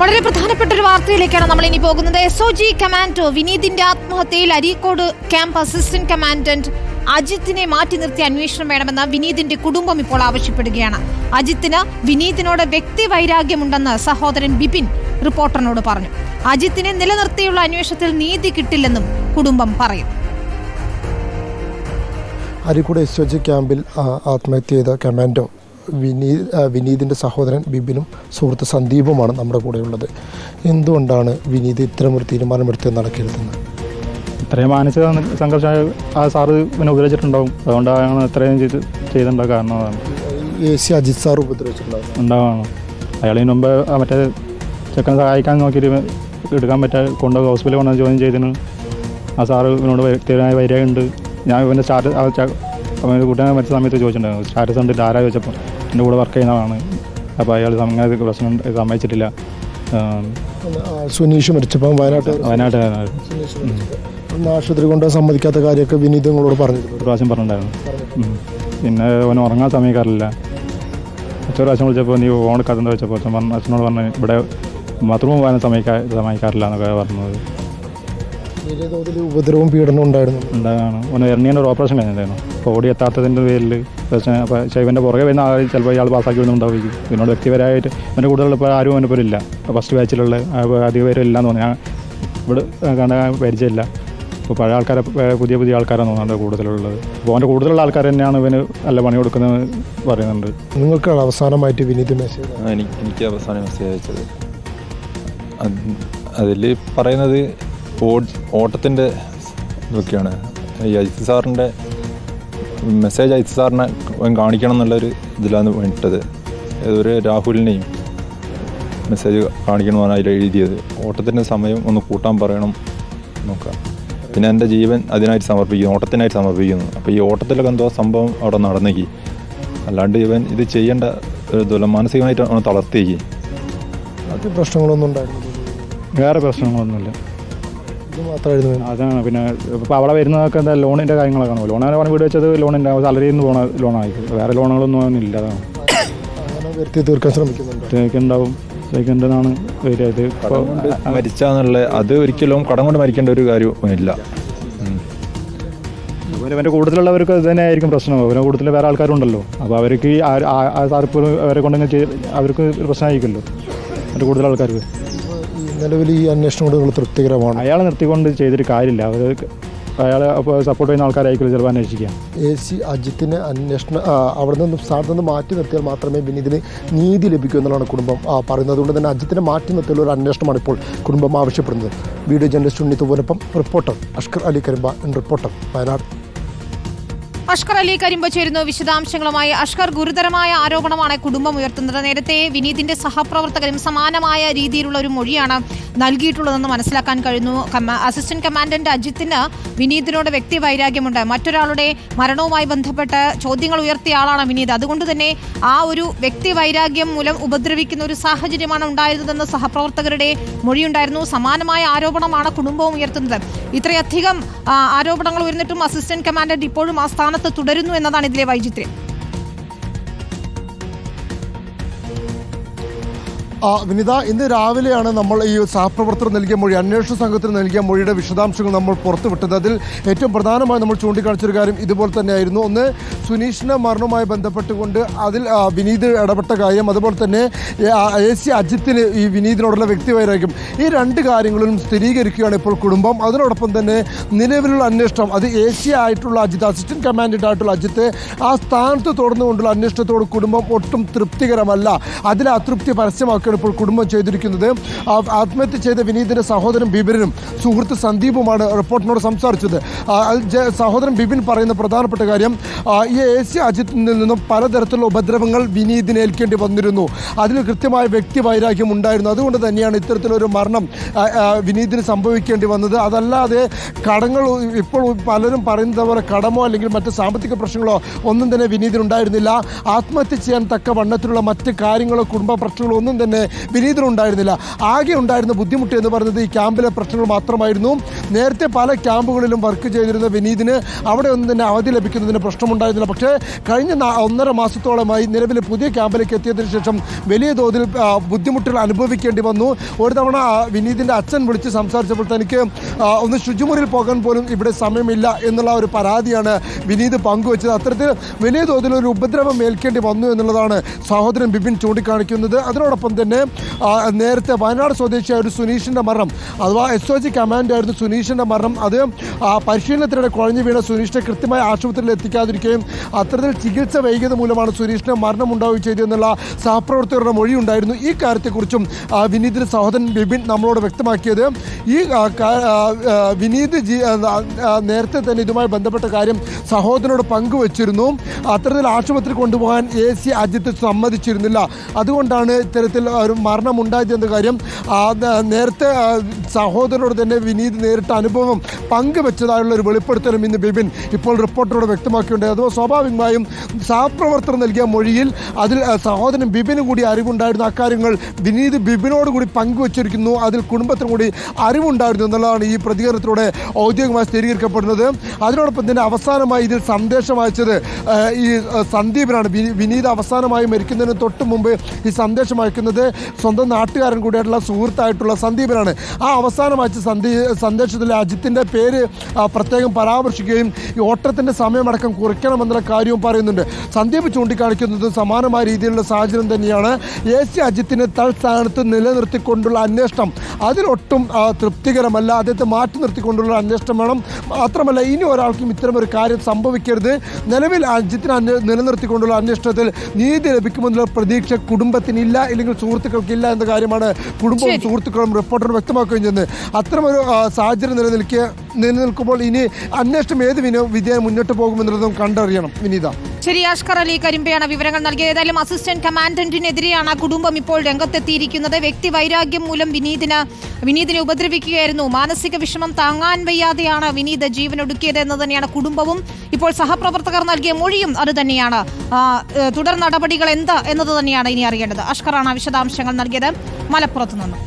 വളരെ പ്രധാനപ്പെട്ട ഒരു വാർത്തയിലേക്കാണ് നമ്മൾ ഇനി പോകുന്നത്. SOG കമാൻഡോ വിനീതിന്റെ ആത്മഹത്യയിൽ അരീക്കോട് ക്യാമ്പ് അസിസ്റ്റന്റ് കമാൻഡന്റ് അജിത്തിനെ മാറ്റി നിർത്തി അന്വേഷണം വേണമെന്ന് വിനീതിന്റെ കുടുംബം ഇപ്പോൾ ആവശ്യപ്പെടുകയാണ്. അജിത്തിന് വിനീതിനോട് വ്യക്തി വൈരാഗ്യമുണ്ടെന്ന് സഹോദരൻ ബിപിൻ റിപ്പോർട്ടറിനോട് പറഞ്ഞു. അജിത്തിനെ നിലനിർത്തിയുള്ള അന്വേഷണത്തിൽ നീതി കിട്ടില്ലെന്നും കുടുംബം പറയും. അരീക്കോട് SOG ക്യാമ്പിൽ ആത്മഹത്യ ചെയ്ത കമാൻഡോ വിനീതിൻ്റെ സഹോദരൻ ബിബിനും സുഹൃത്ത് സന്ദീപുമാണ് നമ്മുടെ കൂടെയുള്ളത്. എന്തുകൊണ്ടാണ് വിനീത് ഇത്തരമൊരു തീരുമാനമെടുത്ത് നടക്കരുതെന്ന്? ഇത്രയും മാനസിക സംഘർഷം ആ സാറ് പിന്നെ ഉപദ്രവിച്ചിട്ടുണ്ടാവും. അതുകൊണ്ടാണ് ഇത്രയും ചെയ്തിട്ടുണ്ടാകുക. കാരണം അതാണ് AC അജിത് സാർ ഉപദ്രവിച്ചിട്ടുണ്ടാവും ഉണ്ടാവുകയാണ്. അയാളിന് മുമ്പ് മറ്റേ ചെക്കനെ സഹായിക്കാൻ നോക്കിയിട്ട് എടുക്കാൻ പറ്റാതെ കൊണ്ടുപോയി ഹോസ്പിറ്റലിൽ കൊണ്ടുവന്ന് ജോയിൻ ചെയ്തതിന് ആ സാറ് ഇവനോട് വ്യക്തിപരമായ വരികയുണ്ട്. ഞാൻ ഇവൻ്റെ കൂട്ടാൻ മറ്റു സമയത്ത് ചോദിച്ചിട്ടുണ്ടായിരുന്നു സ്റ്റാറ്റസ് കണ്ടിട്ട് ആരാ ചോദിച്ചപ്പോൾ എൻ്റെ കൂടെ വർക്ക് ചെയ്യുന്നതാണ്. അപ്പോൾ അയാൾ അങ്ങനെ പ്രശ്നം സമ്മതിച്ചിട്ടില്ല. സുനീഷ് മരിച്ചപ്പോൾ വയനാട്ട് ആശുപത്രി കൊണ്ട് സമ്മതിക്കാത്ത കാര്യമൊക്കെ വിനീത് നിങ്ങളോട് പറഞ്ഞിരുന്നു. ഒരു പ്രാവശ്യം പറഞ്ഞിട്ടുണ്ടായിരുന്നു. പിന്നെ അവന് ഉറങ്ങാൻ സമയക്കാറില്ല. അച്ഛൻ പ്രാവശ്യം വിളിച്ചപ്പോൾ നീ ഫോൺ എടുക്കാത്തെന്ന് വെച്ചപ്പോൾ അച്ഛനോട് പറഞ്ഞു ഇവിടെ ബാത്റൂം പോകാൻ സമ്മതിക്കാറില്ല എന്നൊക്കെ പറഞ്ഞത്. ഉപദ്രവവും പീഡനവും ഉണ്ടായിരുന്നു. ഒന്ന് എറണിയുടെ ഒരു ഓപ്പറേഷൻ കഴിഞ്ഞിട്ടുണ്ടായിരുന്നു. അപ്പോൾ ഓടി എത്താത്തതിൻ്റെ പേരിൽ പ്രശ്നം. അപ്പോൾ ശൈവൻ്റെ പുറകെ വരുന്ന ആൾ ചിലപ്പോൾ ഇയാൾ പാസ്സാക്കി വരുന്നുണ്ടാവും. ഇതിനോട് വ്യക്തിപരമായിട്ട് എൻ്റെ കൂടുതലുള്ള ഇപ്പോൾ ആരും അവൻ്റെ പേരില്ല. ഫസ്റ്റ് ബാച്ചിലുള്ള അധിക പേരും ഇല്ലയെന്ന് തോന്നി. ഞാൻ ഇവിടെ കാണാൻ പരിചയമില്ല. ഇപ്പോൾ പഴയ ആൾക്കാരെ പുതിയ ആൾക്കാരാണ് തോന്നുന്നത് കൂടുതലുള്ളത്. അപ്പോൾ അവൻ്റെ കൂടുതലുള്ള ആൾക്കാർ തന്നെയാണ് ഇവന് നല്ല പണി കൊടുക്കുന്നത് പറയുന്നുണ്ട്. നിങ്ങൾക്കാണ് അവസാനമായിട്ട് വിനീത് മെസ്സേജ്? എനിക്ക് അവസാനം മെസ്സേജ് അയച്ചത് അതിൽ പറയുന്നത് ഓട്ടത്തിൻ്റെ ഇതൊക്കെയാണ്. ഈ അജിത് സാറിൻ്റെ മെസ്സേജ് അജിത് സാറിനെ കാണിക്കണം എന്നുള്ളൊരു ഇതിലാണ് വേണ്ടത്. ഏതൊരു രാഹുലിനെയും മെസ്സേജ് കാണിക്കണമെന്നാണ് അതിൽ എഴുതിയത്. ഓട്ടത്തിൻ്റെ സമയം ഒന്ന് കൂട്ടാൻ പറയണം നോക്കാം. പിന്നെ എൻ്റെ ജീവൻ അതിനായിട്ട് സമർപ്പിക്കുന്നു, ഓട്ടത്തിനായിട്ട് സമർപ്പിക്കുന്നു. അപ്പോൾ ഈ ഓട്ടത്തിലൊക്കെ എന്തോ സംഭവം അവിടെ നടന്നേക്ക്. അല്ലാണ്ട് ഇവൻ ഇത് ചെയ്യേണ്ട ഒരു മാനസികമായിട്ട് അവനെ തളർത്തിയേക്ക്. അത് പ്രശ്നങ്ങളൊന്നും ഉണ്ടായിരുന്നു? വേറെ പ്രശ്നങ്ങളൊന്നുമില്ല. അതാണ്. പിന്നെ ഇപ്പോൾ അവിടെ വരുന്നതൊക്കെ എന്താ ലോണിൻ്റെ കാര്യങ്ങളൊക്കെ ലോൺ വീട് വെച്ചത് ലോണിൻ്റെ സാലറിയിൽ നിന്ന് പോണ ലോണായിരിക്കും. വേറെ ലോണുകളൊന്നും ഇല്ല. അതാണ് തീർക്കാൻ ശ്രമിക്കുന്നുണ്ടാവും. ശ്രമിക്കേണ്ടതാണ്. മരിച്ചാന്നുള്ള അത് ഒരിക്കലും കടം കൊണ്ട് മരിക്കേണ്ട ഒരു കാര്യമില്ല. അവൻ്റെ കൂടുതലുള്ളവർക്ക് ഇത് തന്നെ ആയിരിക്കും പ്രശ്നം. അവരുടെ കൂടുതൽ വേറെ ആൾക്കാരുണ്ടല്ലോ. അപ്പോൾ അവർക്ക് സാറിപ്പോൾ അവരെ കൊണ്ടെങ്കിൽ അവർക്ക് പ്രശ്നമായിരിക്കുമല്ലോ അവരുടെ കൂടുതൽ ആൾക്കാർക്ക്. നിലവിൽ ഈ അന്വേഷണം കൊണ്ട് നിങ്ങൾ തൃപ്തികരമാണ്? അയാളെ നിർത്തിക്കൊണ്ട് ചെയ്തിട്ട് കാര്യമില്ല. അയാളെ അപ്പോൾ സപ്പോർട്ട് ചെയ്യുന്ന ആൾക്കാരായിരിക്കും ചിലപ്പോൾ അന്വേഷിക്കാം. AC അജിത്തിന് അന്വേഷണം അവിടെ നിന്ന് സ്ഥലത്ത് നിന്ന് മാറ്റി നിർത്തിയാൽ മാത്രമേ വിനീതിന് നീതി ലഭിക്കൂ എന്നാണ് കുടുംബം പറയുന്നത്. അതുകൊണ്ട് തന്നെ അജിത്തിനെ മാറ്റി നിർത്തിയുള്ള ഒരു അന്വേഷണമാണ് ഇപ്പോൾ കുടുംബം ആവശ്യപ്പെടുന്നത്. വീഡിയോ ജേർണലിസ്റ്റ് ഉണ്ണിത്തുപോനൊപ്പം റിപ്പോർട്ടർ അഷ്കർ അലി കരിമ്പ, റിപ്പോർട്ടർ വയനാട്. അഷ്കർ അലി കരിമ്പ ചേരുന്നു വിശദാംശങ്ങളുമായി. അഷ്കർ, ഗുരുതരമായ ആരോപണമാണ് കുടുംബം ഉയർത്തുന്നത്. നേരത്തെ വിനീതിന്റെ സഹപ്രവർത്തകരും സമാനമായ രീതിയിലുള്ള ഒരു മൊഴിയാണ് നൽകിയിട്ടുള്ളതെന്ന് മനസ്സിലാക്കാൻ കഴിഞ്ഞു. അസിസ്റ്റന്റ് കമാൻഡന്റ് അജിത്തിന് വിനീതിനോട് വ്യക്തി വൈരാഗ്യമുണ്ട്. മറ്റൊരാളുടെ മരണവുമായി ബന്ധപ്പെട്ട് ചോദ്യങ്ങൾ ഉയർത്തിയ ആളാണ് വിനീത്. അതുകൊണ്ട് തന്നെ ആ ഒരു വ്യക്തി വൈരാഗ്യം മൂലം ഉപദ്രവിക്കുന്ന ഒരു സാഹചര്യമാണ് ഉണ്ടായിരുന്നതെന്ന് സഹപ്രവർത്തകരുടെ മൊഴിയുണ്ടായിരുന്നു. സമാനമായ ആരോപണമാണ് കുടുംബവും ഉയർത്തുന്നത്. ഇത്രയധികം ആരോപണങ്ങൾ ഉയർന്നിട്ടും അസിസ്റ്റന്റ് കമാൻഡന്റ് ഇപ്പോഴും ആ സ്ഥാനത്ത് തുടരുന്നു എന്നതാണ് ഇതിലെ വൈചിത്ര്യം. വിനിത, ഇന്ന് രാവിലെയാണ് നമ്മൾ ഈ സഹപ്രവർത്തകർ നൽകിയ മൊഴി, അന്വേഷണ സംഘത്തിന് നൽകിയ മൊഴിയുടെ വിശദാംശങ്ങൾ നമ്മൾ പുറത്തുവിട്ടത്. അതിൽ ഏറ്റവും പ്രധാനമായി നമ്മൾ ചൂണ്ടിക്കാണിച്ചൊരു കാര്യം ഇതുപോലെ തന്നെയായിരുന്നു. ഒന്ന്, സുനീഷിൻ്റെ മരണവുമായി ബന്ധപ്പെട്ടുകൊണ്ട് അതിൽ വിനീത് ഇടപെട്ട കാര്യം, അതുപോലെ തന്നെ AC അജിത്തിന് ഈ വിനീതിനോടുള്ള വ്യക്തിവൈരാഗ്യം, ഈ രണ്ട് കാര്യങ്ങളും സ്ഥിരീകരിക്കുകയാണ് ഇപ്പോൾ കുടുംബം. അതിനോടൊപ്പം തന്നെ നിലവിലുള്ള അന്വേഷണം അത് AC ആയിട്ടുള്ള അജിത്ത്, അസിസ്റ്റന്റ് കമാൻഡന്റ് ആയിട്ടുള്ള അജിത്ത് ആ സ്ഥാനത്ത് തുടർന്നുകൊണ്ടുള്ള അന്വേഷണത്തോട് കുടുംബം ഒട്ടും തൃപ്തികരമല്ല. അതിൽ അതൃപ്തി പരസ്യമാക്കുക ഇപ്പോൾ കുടുംബം ചെയ്തിരിക്കുന്നത്. ആത്മഹത്യ ചെയ്ത വിനീതിന്റെ സഹോദരൻ ബിബിനും സുഹൃത്ത് സന്ദീപുമാണ് റിപ്പോർട്ടിനോട് സംസാരിച്ചത്. സഹോദരൻ ബിബിൻ പറയുന്ന പ്രധാനപ്പെട്ട കാര്യം, ഈ AC അജിത്തിൽ നിന്നും പലതരത്തിലുള്ള ഉപദ്രവങ്ങൾ വിനീതിന് ഏൽക്കേണ്ടി വന്നിരുന്നു. അതിൽ കൃത്യമായ വ്യക്തി വൈരാഗ്യം ഉണ്ടായിരുന്നു. അതുകൊണ്ട് തന്നെയാണ് ഇത്തരത്തിലൊരു മരണം വിനീതിന് സംഭവിക്കേണ്ടി വന്നത്. അതല്ലാതെ കടങ്ങൾ, ഇപ്പോൾ പലരും പറയുന്നത് പോലെ കടമോ അല്ലെങ്കിൽ മറ്റ് സാമ്പത്തിക പ്രശ്നങ്ങളോ ഒന്നും തന്നെ വിനീതിനുണ്ടായിരുന്നില്ല. ആത്മഹത്യ ചെയ്യാൻ തക്ക വണ്ണത്തിലുള്ള മറ്റ് കാര്യങ്ങളോ കുടുംബ പ്രശ്നങ്ങളോ ഒന്നും തന്നെ തന്നെ വിനീതിനുണ്ടായിരുന്നില്ല. ആകെ ഉണ്ടായിരുന്ന ബുദ്ധിമുട്ട് എന്ന് പറയുന്നത് ഈ ക്യാമ്പിലെ പ്രശ്നങ്ങൾ മാത്രമായിരുന്നു. നേരത്തെ പല ക്യാമ്പുകളിലും വർക്ക് ചെയ്തിരുന്ന വിനീതിന് അവിടെ ഒന്നും തന്നെ അവധി ലഭിക്കുന്നതിന് പ്രശ്നമുണ്ടായിരുന്നില്ല. പക്ഷേ കഴിഞ്ഞ 1.5 മാസത്തോളമായി നിലവിലെ പുതിയ ക്യാമ്പിലേക്ക് എത്തിയതിനു ശേഷം വലിയ തോതിൽ ബുദ്ധിമുട്ടുകൾ അനുഭവിക്കേണ്ടി വന്നു. ഒരു തവണ വിനീതിൻ്റെ അച്ഛൻ വിളിച്ച് സംസാരിച്ചപ്പോൾ തനിക്ക് ഒന്ന് ശുചിമുറിയിൽ പോകാൻ പോലും ഇവിടെ സമയമില്ല എന്നുള്ള ഒരു പരാതിയാണ് വിനീത് പങ്കുവച്ചത്. അത്തരത്തിൽ വലിയ തോതിലൊരു ഉപദ്രവം ഏൽക്കേണ്ടി വന്നു എന്നുള്ളതാണ് സഹോദരൻ ബിപിൻ ചൂണ്ടിക്കാണിക്കുന്നത്. അതിനോടൊപ്പം തന്നെ നേരത്തെ വയനാട് സ്വദേശിയായ ഒരു സുനീഷിൻ്റെ മരണം, അഥവാ SOG കമാൻഡോ ആയിരുന്നു സുനീഷിൻ്റെ മരണം. അത് പരിശീലനത്തിനിടെ കുഴഞ്ഞു വീണ സുനീഷിനെ കൃത്യമായി ആശുപത്രിയിൽ എത്തിക്കാതിരിക്കുകയും അത്തരത്തിൽ ചികിത്സ വൈകിയത് മൂലമാണ് സുനീഷിന് മരണമുണ്ടാവുകയും ചെയ്തതെന്നുള്ള സഹപ്രവർത്തകരുടെ മൊഴി ഉണ്ടായിരുന്നു. ഈ കാര്യത്തെക്കുറിച്ചും വിനീതിൻ്റെ സഹോദരൻ ബിപിൻ നമ്മളോട് വ്യക്തമാക്കിയത്, ഈ വിനീത് നേരത്തെ തന്നെ ഇതുമായി ബന്ധപ്പെട്ട കാര്യം സഹോദരനോട് പങ്കുവച്ചിരുന്നു. അത്തരത്തിൽ ആശുപത്രി കൊണ്ടുപോകാൻ AC അജിത്ത് സമ്മതിച്ചിരുന്നില്ല. അതുകൊണ്ടാണ് ഇത്തരത്തിൽ ഒരു മരണമുണ്ടായത് എന്ന കാര്യം നേരത്തെ സഹോദരനോട് തന്നെ വിനീത് നേരിട്ട അനുഭവം പങ്കുവെച്ചതായുള്ള ഒരു വെളിപ്പെടുത്തലും ഇന്ന് ബിപിൻ ഇപ്പോൾ റിപ്പോർട്ടറോട് വ്യക്തമാക്കിയുണ്ടായി. അതുപോലെ സ്വാഭാവികമായും സഹപ്രവർത്തകർ നൽകിയ മൊഴിയിൽ അതിൽ സഹോദരൻ ബിപിനും കൂടി അറിവുണ്ടായിരുന്നു. അക്കാര്യങ്ങൾ വിനീത് ബിപിനോട് കൂടി പങ്കുവച്ചിരിക്കുന്നു. അതിൽ കുടുംബത്തിനും കൂടി അറിവുണ്ടായിരുന്നു എന്നുള്ളതാണ് ഈ പ്രതികരണത്തിലൂടെ ഔദ്യോഗികമായി സ്ഥിരീകരിക്കപ്പെടുന്നത്. അതിനോടൊപ്പം തന്നെ അവസാനമായി ഇതിൽ സന്ദേശം അയച്ചത് ഈ സന്ദീപനാണ്. വിനീത് അവസാനമായി മരിക്കുന്നതിന് തൊട്ട് മുമ്പ് ഈ സന്ദേശം അയക്കുന്നത് സ്വന്തം നാട്ടുകാരൻ കൂടിയായിട്ടുള്ള സുഹൃത്തായിട്ടുള്ള സന്ദീപനാണ്. ആ അവസാനം അയച്ച സന്ദേശത്തിൽ അജിത്തിൻ്റെ പേര് പ്രത്യേകം പരാമർശിക്കുകയും ഈ ഓട്ടത്തിൻ്റെ സമയമടക്കം കുറയ്ക്കണമെന്നുള്ള കാര്യവും പറയുന്നുണ്ട്. സന്ദീപ് ചൂണ്ടിക്കാണിക്കുന്നത് സമാനമായ രീതിയിലുള്ള സാഹചര്യം തന്നെയാണ്. AC അജിത്തിനെ തൽസ്ഥാനത്ത് നിലനിർത്തിക്കൊണ്ടുള്ള അന്വേഷണം അതിലൊട്ടും തൃപ്തികരമല്ല. അദ്ദേഹത്തെ മാറ്റി നിർത്തിക്കൊണ്ടുള്ള അന്വേഷണം വേണം. മാത്രമല്ല ഇനി ഒരാൾക്കും ഇത്തരമൊരു കാര്യം സംഭവിക്കരുത്. നിലവിൽ അജിത്തിനെ നിലനിർത്തിക്കൊണ്ടുള്ള അന്വേഷണത്തിൽ നീതി ലഭിക്കുമെന്നുള്ള പ്രതീക്ഷ കുടുംബത്തിനില്ല, ഇല്ലെങ്കിൽ സുഹൃത്തുക്കൾക്കില്ല എന്ന കാര്യമാണ് കുടുംബവും സുഹൃത്തുക്കളും റിപ്പോർട്ടർ വ്യക്തമാക്കുകയും ചെയ്യുന്നത്. അത്തരമൊരു സാഹചര്യം നിലനിൽക്കുമ്പോൾ ഇനി അന്വേഷണം ഏത് വിധേയം മുന്നോട്ട് പോകുമെന്നുള്ളതും കണ്ടറിയണം. വിനീത. ശരി, അഷ്കർ അലി കരിമ്പയാണ് വിവരങ്ങൾ നൽകിയത്. ഏതായാലും അസിസ്റ്റന്റ് കമാൻഡന്റിനെതിരെയാണ് കുടുംബം ഇപ്പോൾ രംഗത്തെത്തിയിരിക്കുന്നത്. വ്യക്തി വൈരാഗ്യം മൂലം വിനീതിനെ ഉപദ്രവിക്കുകയായിരുന്നു. മാനസിക വിഷമം താങ്ങാൻ വയ്യാതെയാണ് വിനീത് ജീവനൊടുക്കിയത് എന്ന് തന്നെയാണ് കുടുംബവും ഇപ്പോൾ സഹപ്രവർത്തകർ നൽകിയ മൊഴിയും അത് തന്നെയാണ്. തുടർ നടപടികൾ എന്ത് എന്നത് തന്നെയാണ് ഇനി അറിയേണ്ടത്. അഷ്കറാണ് വിശദാംശങ്ങൾ നൽകിയത് മലപ്പുറത്ത് നിന്നും.